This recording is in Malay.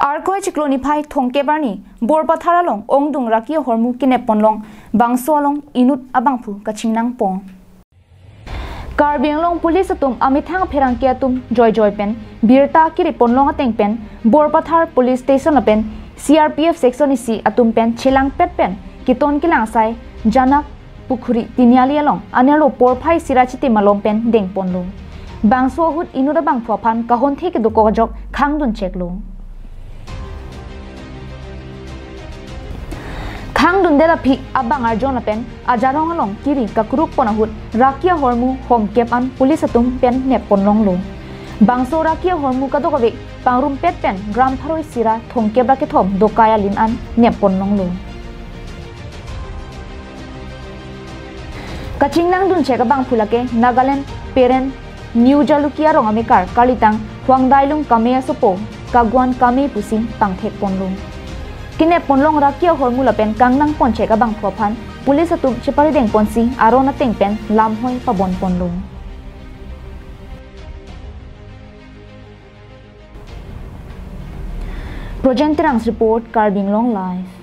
Arkoi chikloni phai thongke barni borpa tharalong ongdung rakia hormu kine ponlong bangsolong inut abangphu kachingnang pong Karbianglong police atum amithang pherangke atum joy pen birta kiri ponlong ateng pen borpathar police station apen CRPF section C atum pen chilang pet pen kiton kilang sai janak pukhuri tiniali along anelo porphai sirachiti malom pen deng ponlo bangso hut inuda bang phophan kahon theke duko jok khangdun cheklo Khangdun dela phi abang arjon apen ajarong along kiri kakuruk ponahut rakia hormu home kepan police atum pen nep ponlong lo bangso rakia hormu kadokabe pangrum pet pen gram tharoi sira thongke brake thom dokaya lin an nep ponlong lo Kachingnang dun cheka bang phulake Nagaland parent New Jalukia rong amikar kalitang Huangdailung kame asopo kagwan kame pusing pangthek ponlong Kine ponlong rakia hormula pen kangnang pon cheka bang phophan police atum chepari deng ponsi arona teng pen lamhoi pabon ponlong Project Terang's report Karbianglong Live